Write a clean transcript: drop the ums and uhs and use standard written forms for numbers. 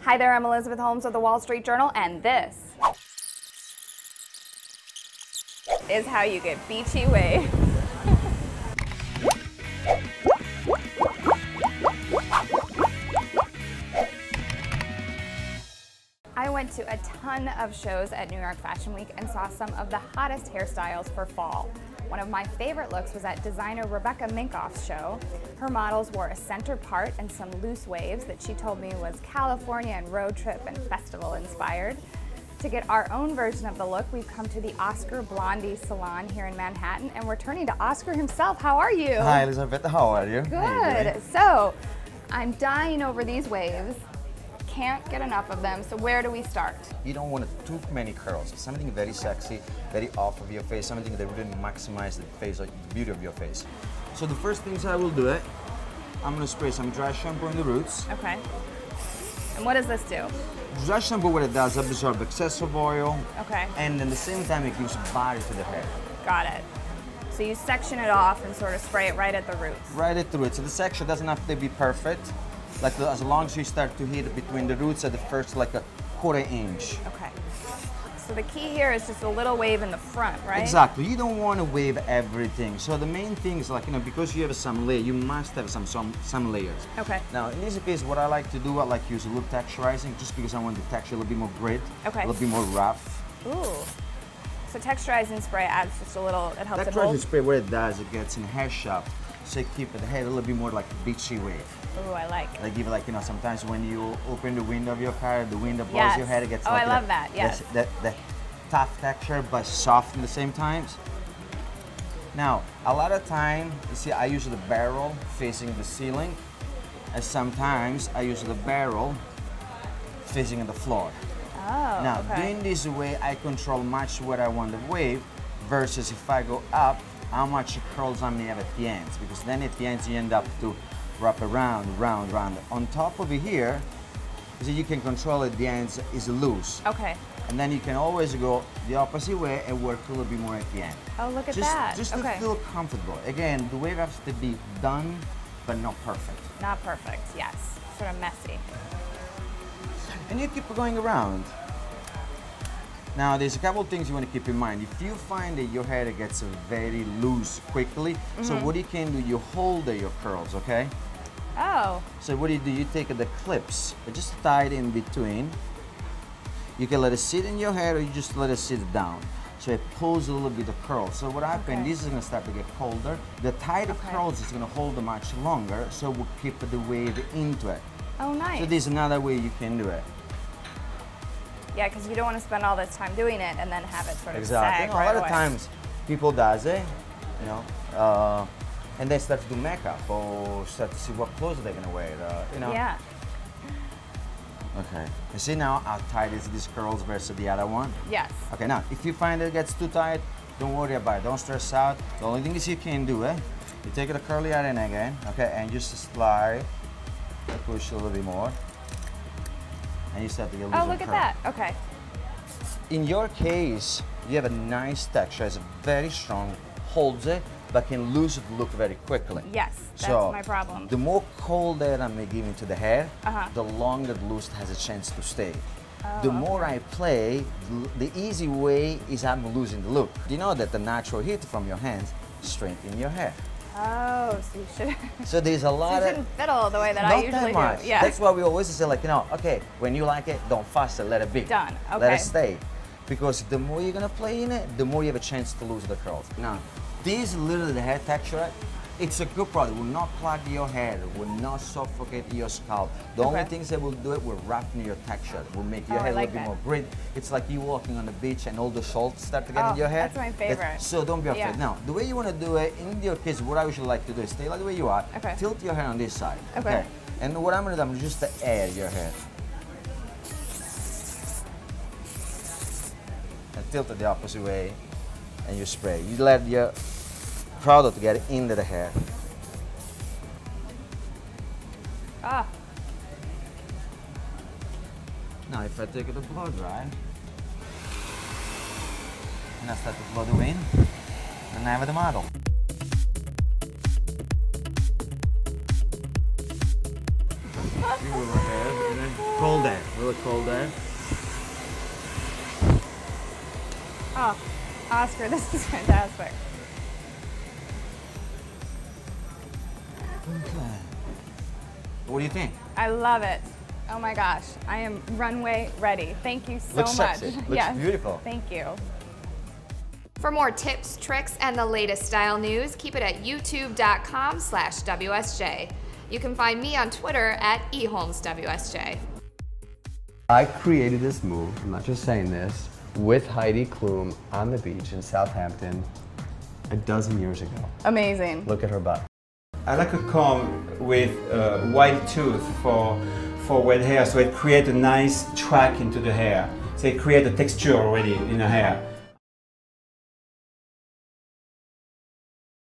Hi there, I'm Elizabeth Holmes of the Wall Street Journal, and this is how you get beachy waves. I went to a ton of shows at New York Fashion Week and saw some of the hottest hairstyles for fall. One of my favorite looks was at designer Rebecca Minkoff's show. Her models wore a center part and some loose waves that she told me was California and road trip and festival inspired. To get our own version of the look, we've come to the Oscar Blandi salon here in Manhattan, and we're turning to Oscar himself. How are you? Hi Elizabeth, how are you? Good. So, I'm dying over these waves. Can't get enough of them, so where do we start? You don't want too many curls. Something very sexy, very off of your face, something that really maximizes the face, like the beauty of your face. So the first things I will do I'm going to spray some dry shampoo on the roots. Okay. And what does this do? Dry shampoo, what it does, absorbs excessive oil. Okay. And at the same time, it gives body to the hair. Got it. So you section it off and sort of spray it right at the roots. Right at the roots. So the section doesn't have to be perfect. Like as long as you start to hit between the roots at the first like a quarter inch. Okay. So the key here is just a little wave in the front, right? Exactly. You don't want to wave everything. So the main thing is like, because you have some layer, you must have some layers. Okay. Now in this case, what I like to do, I like to use a little texturizing just because I want the texture a little bit more grit, a little bit more rough. Ooh. So texturizing spray adds just a little, it helps it hold? Texturizing spray, what it does, it gets in the hair shaft, so you keep the hair a little bit more like a beachy wave. Ooh, I like. Like even like, sometimes when you open the window of your car, the wind that blows your hair, it gets like I love that, yes. That tough texture, but soft at the same times. Now, a lot of time, you see, I use the barrel facing the ceiling, and sometimes I use the barrel facing the floor. Oh, now, doing this way, I control much what I want the wave, versus if I go up, how much curls I may have at the ends, because then at the ends you end up to wrap around, round. On top of it here, you can control it, the ends is loose. Okay. And then you can always go the opposite way and work a little bit more at the end. Oh, look at that. Just to feel comfortable. Again, the wave has to be done, but not perfect. Not perfect, yes. Sort of messy. And you keep going around. Now, there's a couple of things you want to keep in mind. If you find that your hair gets very loose quickly, so what you can do, you hold your curls, okay? Oh. So what do? You take the clips, just tie it in between. You can let it sit in your hair or you just let it sit down. So it pulls a little bit of curl. So what happens, this is going to start to get colder. The tighter curls is going to hold much longer, so we'll keep the wave into it. Oh, nice. So there's another way you can do it. Yeah, because you don't want to spend all this time doing it and then have it sort of sag right a lot away. of times people does it, and they start to do makeup or start to see what clothes they're going to wear, Yeah. Okay. You see now how tight is these curls versus the other one? Yes. Okay, now, if you find it gets too tight, don't worry about it. Don't stress out. The only thing is you can do you take the curly iron again, okay, and just slide, push a little bit more, and you start to get looser. Oh, look at that. Okay. In your case, you have a nice texture. It's very strong, holds it, but can lose the look very quickly. Yes, that's my problem. The more cold air I'm giving to the hair, the longer the loose has a chance to stay. Oh, the more I play, the easy way is I'm losing the look. You know that the natural heat from your hands strengthens your hair. Oh, so you should. So there's a lot so you shouldn't fiddle the way that I usually do. Yeah. That's why we always say, like, okay, when you like it, don't fuss it, let it be. Done. Okay. Let it stay. Because the more you're gonna play in it, the more you have a chance to lose the curls. Now, this literally the hair texture, it's a good product. It will not clog your hair, it will not suffocate your scalp. The only things that will do it will roughen your texture, will make your hair a little bit more grit. It's like you walking on the beach and all the salts start to get in your hair. That's my favorite. So don't be afraid. Now, the way you want to do it, in your case, what I usually like to do is stay like the way you are, tilt your hair on this side. Okay. And what I'm gonna do, I'm just to air your hair. And tilt it the opposite way, and you spray. You let your product get into the hair. Ah. Now if I take the blow dry, and I start to blow the wind, then I have the model. You will have, and then cold air. the cold there. Oh, Oscar, this is fantastic. Okay. What do you think? I love it. Oh my gosh, I am runway ready. Thank you so Looks much. sexy. Looks beautiful. Thank you. For more tips, tricks, and the latest style news, keep it at youtube.com/WSJ. You can find me on Twitter at eholmeswsj. I created this move, I'm not just saying this, with Heidi Klum on the beach in Southampton a dozen years ago. Amazing. Look at her butt. I like a comb with a wide tooth for wet hair, so it creates a nice track into the hair. So it creates a texture already in the hair.